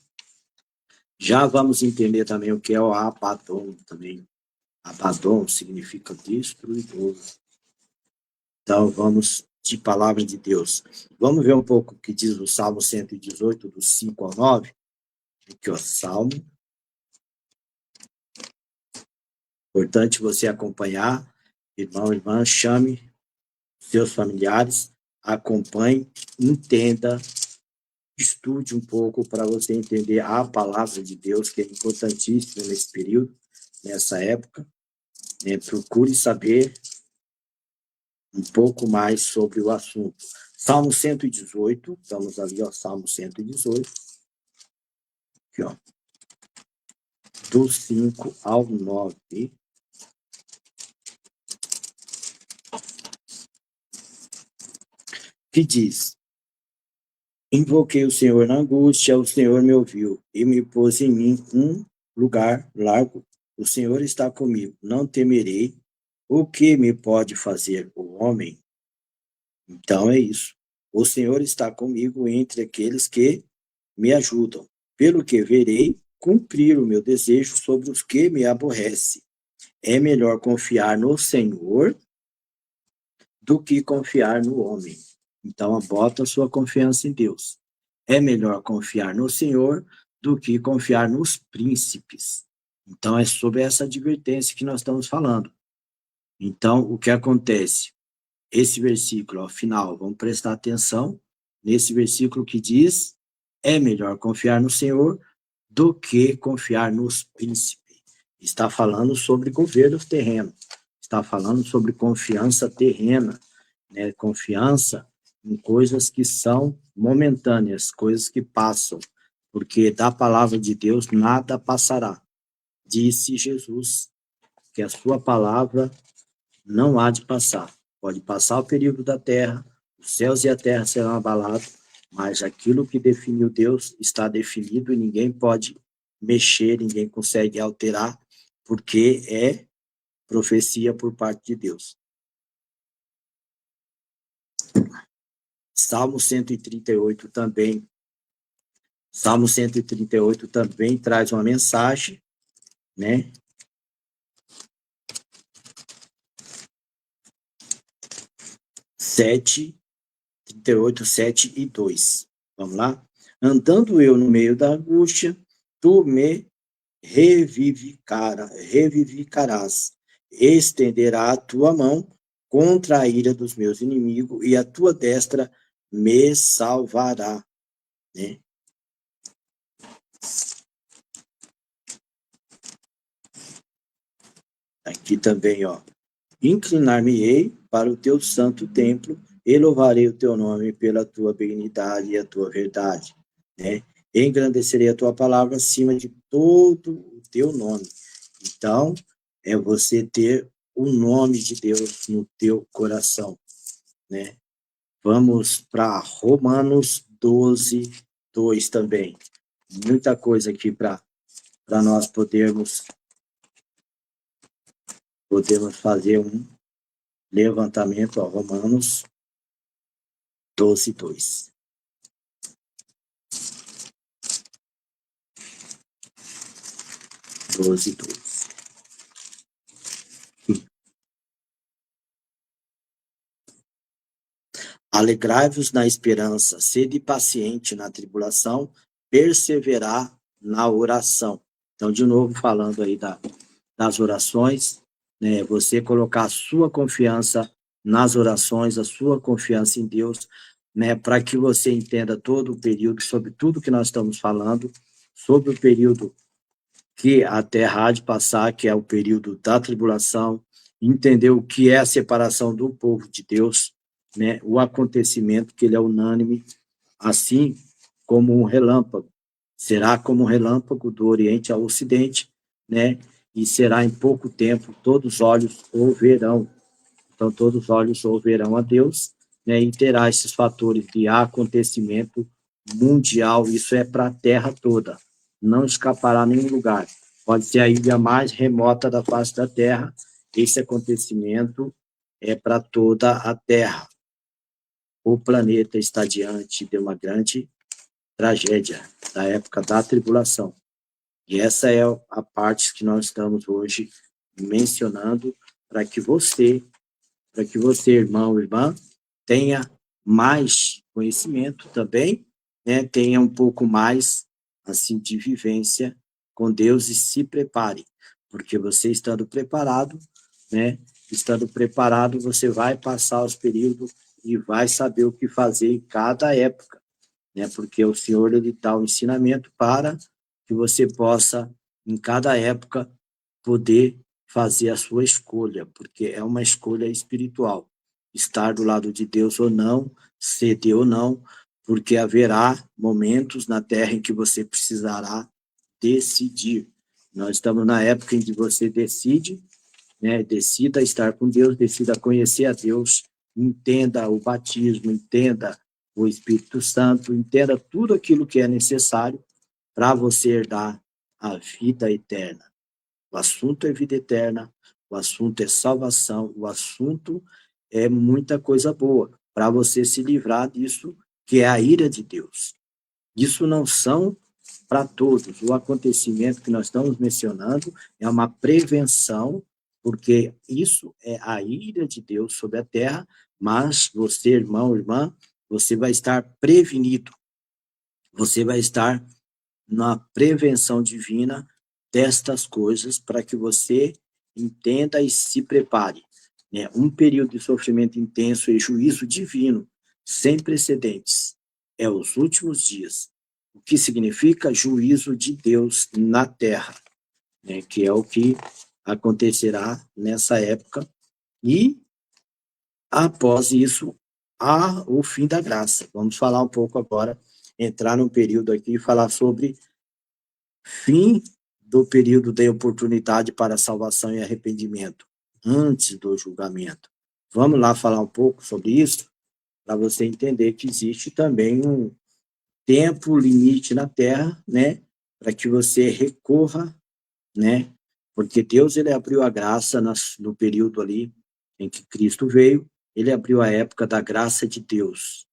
Já vamos entender também o que é o Abaddon também. Abaddon significa destruidor. Então vamos de palavra de Deus. Vamos ver um pouco o que diz o Salmo 118, do 5 ao 9. Aqui, ó, Salmo. Importante você acompanhar. Irmão, irmã, chame seus familiares, acompanhe, entenda, estude um pouco para você entender a palavra de Deus, que é importantíssima nesse período, nessa época. né? Procure saber um pouco mais sobre o assunto. Salmo 118, estamos ali, ó, Salmo 118, aqui, ó, do 5 ao 9, que diz: Invoquei o Senhor na angústia, o Senhor me ouviu e me pôs em mim um lugar largo. O Senhor está comigo, não temerei. O que me pode fazer o homem? Então é isso. O Senhor está comigo entre aqueles que me ajudam. Pelo que verei cumprir o meu desejo sobre os que me aborrecem. É melhor confiar no Senhor do que confiar no homem. Então, bota a sua confiança em Deus. É melhor confiar no Senhor do que confiar nos príncipes. Então, é sobre essa advertência que nós estamos falando. Então, o que acontece? Esse versículo, ao final, vamos prestar atenção nesse versículo que diz: é melhor confiar no Senhor do que confiar nos príncipes. Está falando sobre governo terreno, está falando sobre confiança terrena, né? Confiança em coisas que são momentâneas, coisas que passam, porque da palavra de Deus nada passará. Disse Jesus que a sua palavra não há de passar. Pode passar o período da terra, os céus e a terra serão abalados, mas aquilo que definiu Deus está definido e ninguém pode mexer, ninguém consegue alterar, porque é profecia por parte de Deus. Salmo 138 também. Salmo 138 também traz uma mensagem, né? Sete, 38, 7 e 2. Vamos lá? Andando eu no meio da angústia, tu me revivificarás, estenderá a tua mão contra a ira dos meus inimigos e a tua destra me salvará, né? Aqui também, ó. Inclinar-me-ei para o teu santo templo e louvarei o teu nome pela tua benignidade e a tua verdade, né? Engrandecerei a tua palavra acima de todo o teu nome. Então, é você ter o nome de Deus no teu coração, né? Vamos para Romanos 12, 2 também. Muita coisa aqui para nós podermos fazer um levantamento, ó, Romanos 12, 2. 12, 2. Alegrai-vos na esperança, sede paciente na tribulação, perseverar na oração. Então, de novo, falando aí das orações, né? Você colocar a sua confiança nas orações, a sua confiança em Deus, né? Para que você entenda todo o período, sobre tudo que nós estamos falando, sobre o período que a terra há de passar, que é o período da tribulação, entender o que é a separação do povo de Deus, né? O acontecimento que ele é unânime, assim como um relâmpago. Será como um relâmpago do Oriente ao Ocidente, né? E será em pouco tempo, todos os olhos o verão. Então, todos os olhos o verão a Deus, né? E terá esses fatores de acontecimento mundial, isso é para a Terra toda. Não escapará a nenhum lugar. Pode ser a ilha mais remota da face da Terra, esse acontecimento é para toda a Terra. O planeta está diante de uma grande tragédia, da época da tribulação. E essa é a parte que nós estamos hoje mencionando para que você, irmão, irmã, tenha mais conhecimento também, né? Tenha um pouco mais assim de vivência com Deus e se prepare, porque você estando preparado, né? Estando preparado, você vai passar os períodos e vai saber o que fazer em cada época, né? Porque o Senhor ele dá o ensinamento para que você possa em cada época poder fazer a sua escolha, porque é uma escolha espiritual. Estar do lado de Deus ou não, ceder ou não, porque haverá momentos na terra em que você precisará decidir. Nós estamos na época em que você decide, né? Decida estar com Deus, decida conhecer a Deus, entenda o batismo, entenda o Espírito Santo, entenda tudo aquilo que é necessário para você herdar a vida eterna. O assunto é vida eterna, o assunto é salvação, o assunto é muita coisa boa para você se livrar disso que é a ira de Deus. Isso não são para todos. O acontecimento que nós estamos mencionando é uma prevenção, porque isso é a ira de Deus sobre a terra, mas você, irmão, irmã, você vai estar prevenido. Você vai estar na prevenção divina destas coisas para que você entenda e se prepare. Né? Um período de sofrimento intenso e juízo divino, sem precedentes, é os últimos dias. O que significa juízo de Deus na terra, né? Que é o que acontecerá nessa época. E, após isso, há o fim da graça. Vamos falar um pouco agora, entrar num período aqui e falar sobre fim do período de oportunidade para salvação e arrependimento, antes do julgamento. Vamos lá falar um pouco sobre isso, para você entender que existe também um tempo limite na Terra, né, para que você recorra, né, porque Deus ele abriu a graça no período ali em que Cristo veio, ele abriu a época da graça de Deus.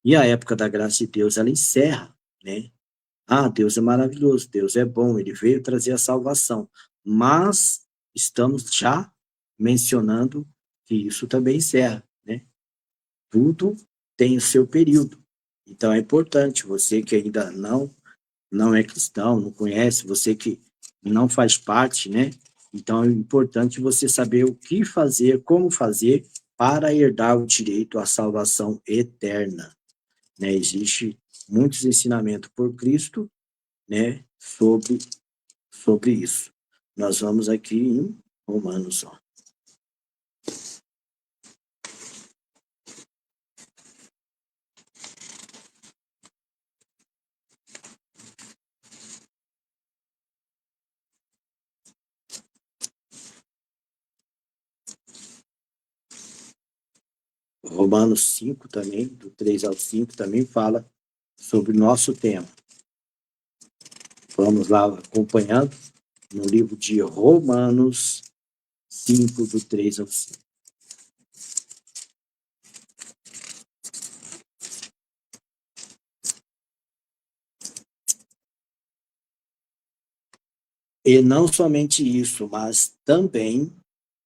E a época da graça de Deus, ela encerra, né? Ah, Deus é maravilhoso, Deus é bom, ele veio trazer a salvação. Mas estamos já mencionando que isso também encerra, né? Tudo tem o seu período. Então é importante, você que ainda não é cristão, não conhece, você que não faz parte, né? Então é importante você saber o que fazer, como fazer para herdar o direito à salvação eterna, né? Existe muitos ensinamentos por Cristo, né, sobre isso. Nós vamos aqui em Romanos, ó. Romanos 5 também, do 3 ao 5, também fala sobre o nosso tema. Vamos lá acompanhando no livro de Romanos 5, do 3 ao 5. E não somente isso, mas também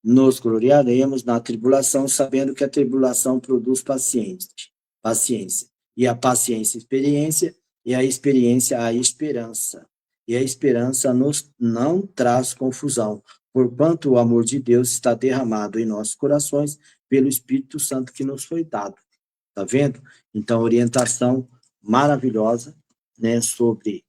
nos gloriaremos na tribulação, sabendo que a tribulação produz paciência. E a paciência, experiência, e a experiência, a esperança. E a esperança nos não traz confusão, porquanto o amor de Deus está derramado em nossos corações pelo Espírito Santo que nos foi dado. Tá vendo? Então, orientação maravilhosa, né, sobre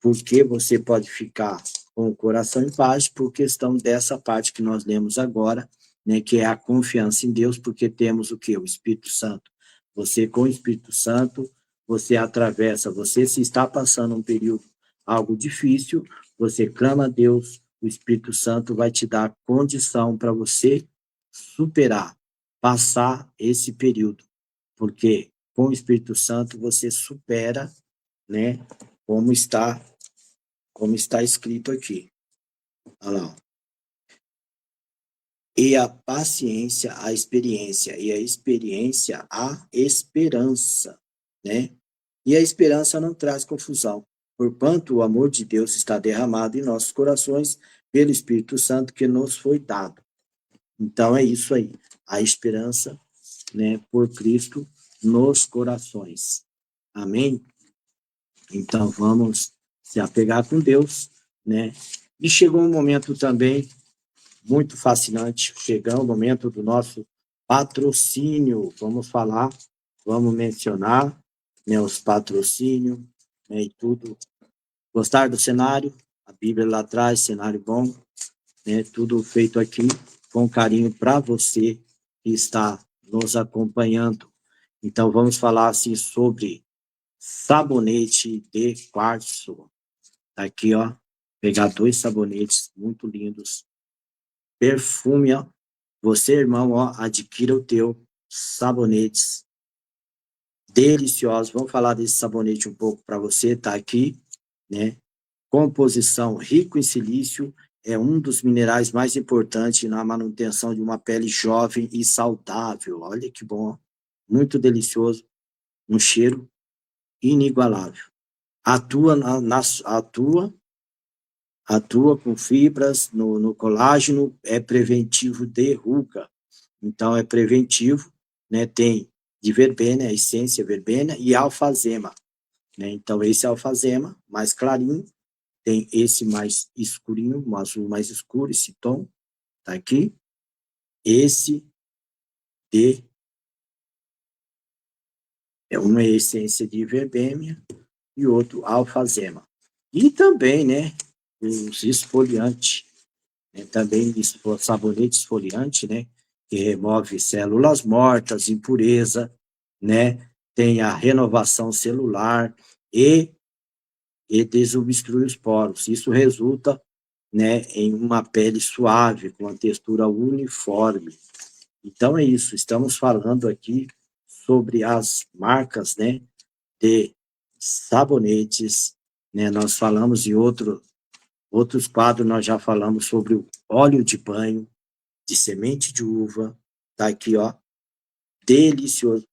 por que você pode ficar com o coração em paz, por questão dessa parte que nós lemos agora, né, que é a confiança em Deus, porque temos o quê? O Espírito Santo. Você, com o Espírito Santo, você atravessa, você se está passando um período algo difícil, você clama a Deus, o Espírito Santo vai te dar condição para você superar, passar esse período, porque com o Espírito Santo você supera, né, como está escrito aqui. Olha lá. E a paciência, a experiência, e a experiência, a esperança, né? E a esperança não traz confusão, porquanto o amor de Deus está derramado em nossos corações pelo Espírito Santo que nos foi dado. Então é isso aí, a esperança, né, por Cristo nos corações. Amém? Então vamos se apegar com Deus, né? E chegou um momento também muito fascinante, chegou o momento do nosso patrocínio. Vamos falar, vamos mencionar, né, os patrocínios, né, e tudo. Gostaram do cenário? A Bíblia lá atrás, cenário bom. né? Tudo feito aqui com carinho para você que está nos acompanhando. Então, vamos falar assim sobre sabonete de quartzo. Tá aqui, ó. Pegar 2 sabonetes muito lindos. Perfume, ó. Você, irmão, ó, adquira o teu sabonetes deliciosos. Vamos falar desse sabonete um pouco para você, tá aqui, né? Composição rico em silício, é um dos minerais mais importantes na manutenção de uma pele jovem e saudável. Olha que bom, muito delicioso, um cheiro inigualável. Atua, atua com fibras no colágeno, é preventivo de ruga. Então, é preventivo, né? Tem de verbena, a essência verbena, e alfazema, né? Então, esse alfazema, mais clarinho, tem esse mais escurinho, um azul mais escuro, esse tom, tá aqui. Esse de é uma essência de verbena e outro alfazema. E também, né, os esfoliantes, né, também sabonete esfoliante, né, que remove células mortas, impureza, né, tem a renovação celular e desobstrui os poros. Isso resulta, né, em uma pele suave, com uma textura uniforme. Então é isso, estamos falando aqui sobre as marcas, né, de sabonetes, né, nós falamos em outros quadros, nós já falamos sobre o óleo de banho, de semente de uva, tá aqui, ó, delicioso,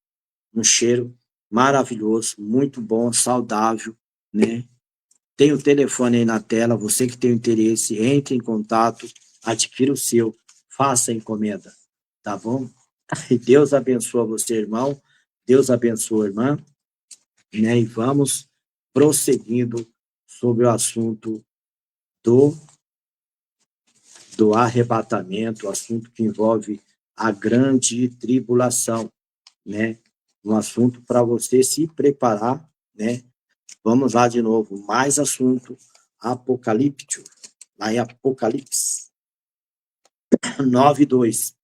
um cheiro maravilhoso, muito bom, saudável, né, tem o telefone aí na tela, você que tem interesse, entre em contato, adquira o seu, faça a encomenda, tá bom? E Deus abençoe você, irmão, Deus abençoe, irmã, né? E vamos prosseguindo sobre o assunto do, do arrebatamento, o assunto que envolve a grande tribulação, né? Um assunto para você se preparar, né? Vamos lá de novo, mais assunto apocalíptico, lá em Apocalipse 9:2.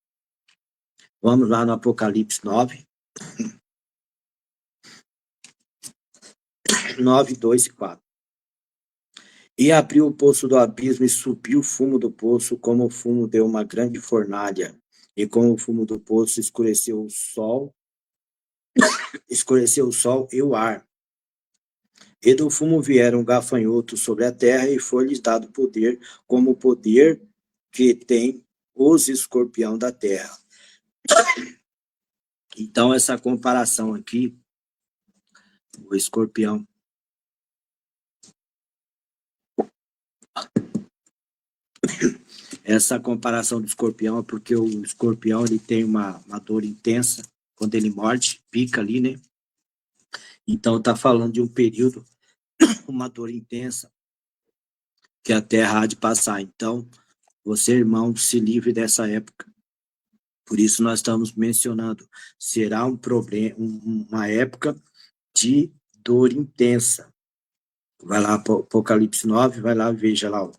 Vamos lá no Apocalipse 9:2 e 4. E abriu o poço do abismo e subiu o fumo do poço, como o fumo de uma grande fornalha. E como o fumo do poço escureceu o sol e o ar. E do fumo vieram gafanhotos sobre a terra, e foi-lhes dado poder, como o poder que tem os escorpião da terra. Então, essa comparação aqui, o escorpião. Essa comparação do escorpião é porque o escorpião ele tem uma dor intensa quando ele morde, pica ali, né? Então, está falando de um período, uma dor intensa que a terra há de passar. Então, você, irmão, se livre dessa época. Por isso, nós estamos mencionando, será um problema, uma época de dor intensa. Vai lá, Apocalipse 9, vai lá, veja lá.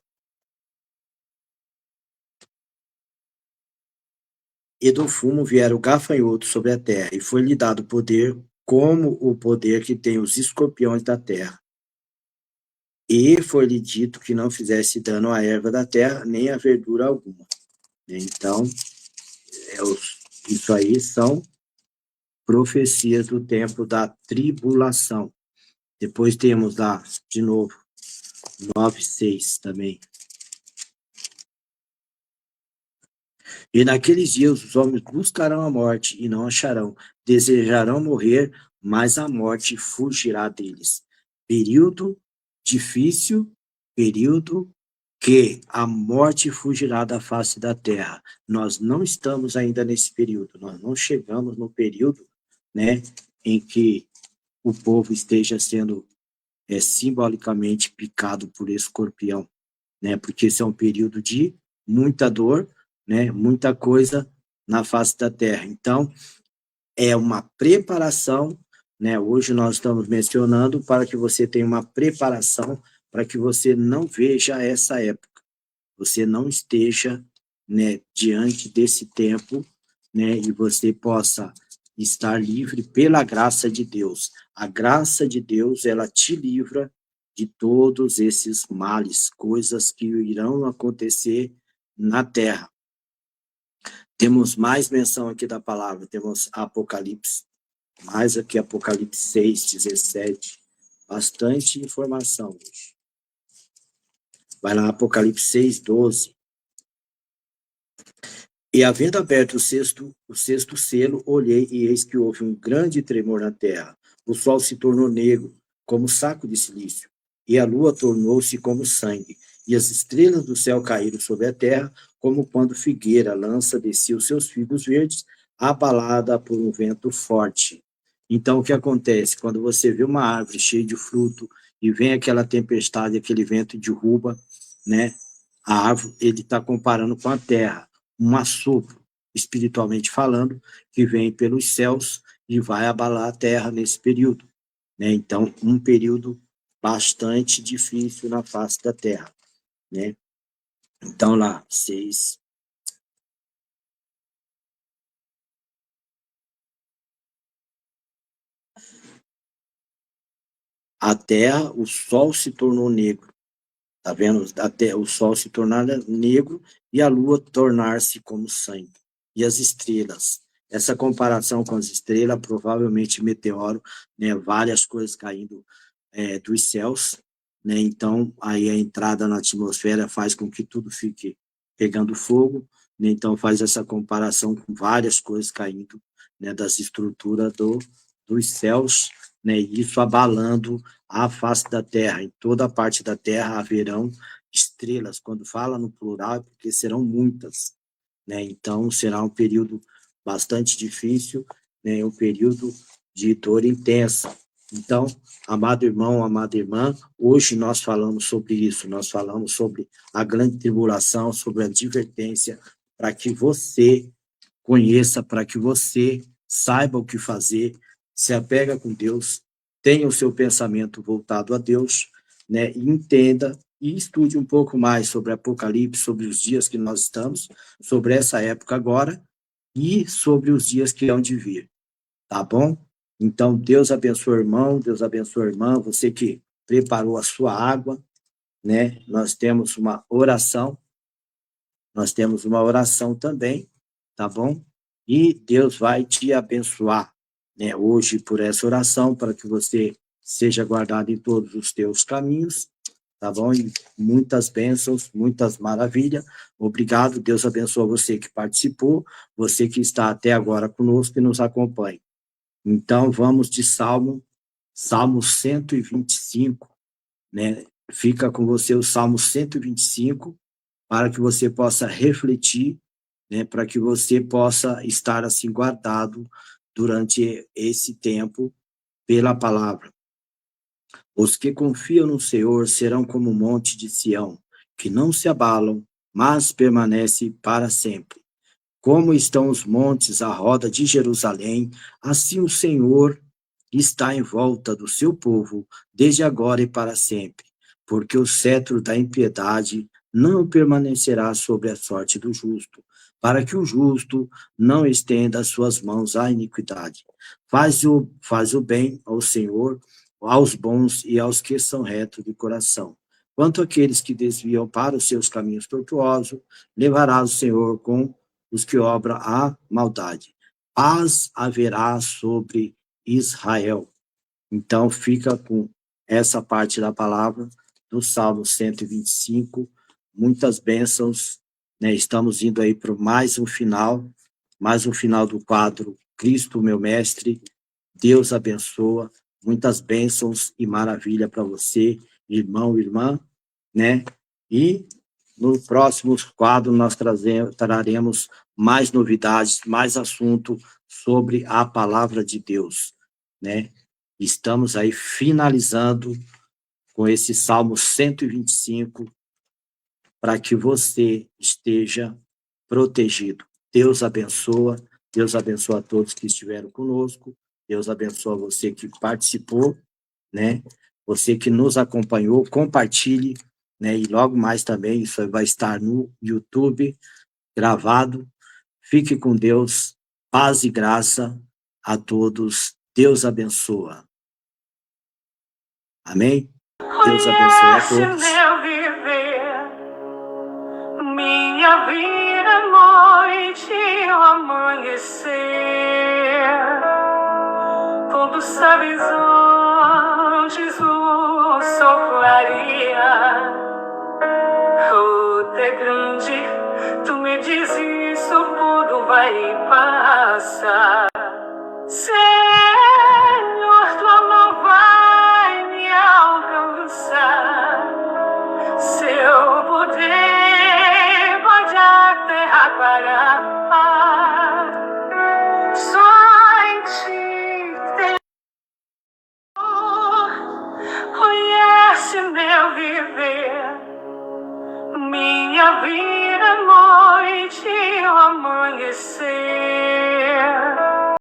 E do fumo vieram gafanhotos sobre a terra, e foi-lhe dado poder, como o poder que tem os escorpiões da terra. E foi-lhe dito que não fizesse dano à erva da terra, nem à verdura alguma. Então, isso aí são profecias do tempo da tribulação. Depois temos lá, de novo, 9:6 também. E naqueles dias os homens buscarão a morte e não acharão, desejarão morrer, mas a morte fugirá deles. Período difícil, período que a morte fugirá da face da terra. Nós não estamos ainda nesse período, nós não chegamos no período, né, em que o povo esteja sendo simbolicamente picado por escorpião, né, porque esse é um período de muita dor, né, muita coisa na face da terra. Então, é uma preparação, né? Hoje nós estamos mencionando para que você tenha uma preparação para que você não veja essa época, você não esteja, né, diante desse tempo, né, e você possa estar livre pela graça de Deus. A graça de Deus, ela te livra de todos esses males, coisas que irão acontecer na terra. Temos mais menção aqui da palavra, temos Apocalipse, mais aqui Apocalipse 6, 17, bastante informação hoje. Vai lá, Apocalipse 6, 12. E havendo aberto o sexto selo, olhei e eis que houve um grande tremor na terra. O sol se tornou negro, como saco de silício, e a lua tornou-se como sangue, e as estrelas do céu caíram sobre a terra, como quando figueira lança de si os seus figos verdes, abalada por um vento forte. Então, o que acontece? Quando você vê uma árvore cheia de fruto, e vem aquela tempestade, aquele vento derruba, né? A árvore, ele está comparando com a terra, um assopro, espiritualmente falando, que vem pelos céus e vai abalar a terra nesse período, né? Então, um período bastante difícil na face da terra, né? Então, lá, 6. A terra, o sol se tornou negro. Tá vendo? Até o sol se tornar negro e a lua tornar-se como sangue. E as estrelas. Essa comparação com as estrelas, provavelmente meteoro, né? Várias coisas caindo dos céus, né? Então, aí a entrada na atmosfera faz com que tudo fique pegando fogo, né? Então, faz essa comparação com várias coisas caindo, né? Das estruturas dos céus, né? E isso abalando a face da terra. Em toda a parte da terra haverão estrelas. Quando fala no plural, é porque serão muitas, né? Então, será um período bastante difícil, né? Um período de dor intensa. Então, amado irmão, amada irmã, hoje nós falamos sobre isso, nós falamos sobre a grande tribulação, sobre a advertência, para que você conheça, para que você saiba o que fazer, se apega com Deus, tenha o seu pensamento voltado a Deus, né, e entenda e estude um pouco mais sobre Apocalipse, sobre os dias que nós estamos, sobre essa época agora e sobre os dias que hão de vir, tá bom? Então, Deus abençoe o irmão, Deus abençoe a irmã, você que preparou a sua água, né? Nós temos uma oração também, tá bom? E Deus vai te abençoar, né? Hoje por essa oração, para que você seja guardado em todos os teus caminhos, tá bom? E muitas bênçãos, muitas maravilhas. Obrigado, Deus abençoe você que participou, você que está até agora conosco e nos acompanha. Então, vamos de Salmo 125, né? Fica com você o Salmo 125, para que você possa refletir, né? Para que você possa estar assim guardado durante esse tempo pela palavra. Os que confiam no Senhor serão como o monte de Sião, que não se abalam, mas permanece para sempre. Como estão os montes à roda de Jerusalém, assim o Senhor está em volta do seu povo, desde agora e para sempre. Porque o cetro da impiedade não permanecerá sobre a sorte do justo, para que o justo não estenda as suas mãos à iniquidade. Faz o bem ao Senhor, aos bons e aos que são retos de coração. Quanto àqueles que desviam para os seus caminhos tortuosos, levará o Senhor com os que obram a maldade. Paz haverá sobre Israel. Então, fica com essa parte da palavra do Salmo 125. Muitas bênçãos, né? Estamos indo aí para mais um final do quadro Cristo, meu mestre. Deus abençoa. Muitas bênçãos e maravilha para você, irmão, irmã, né? E no próximo quadro nós traremos mais novidades, mais assunto sobre a palavra de Deus, né? Estamos aí finalizando com esse Salmo 125 para que você esteja protegido. Deus abençoa a todos que estiveram conosco, Deus abençoa você que participou, né? Você que nos acompanhou, compartilhe, né? E logo mais também isso vai estar no YouTube gravado. Fique com Deus, paz e graça a todos. Deus abençoa. Amém? Deus abençoe a todos. Meu viver, minha vida, noite e o amanhecer, quando sabes antes o sol clareia. Tu é grande, tu me diz isso, tudo vai passar. Senhor, tua mão vai me alcançar. Seu poder pode a terra parar. Só em ti, Senhor, conhece meu viver, minha vida, noite e o amanhecer,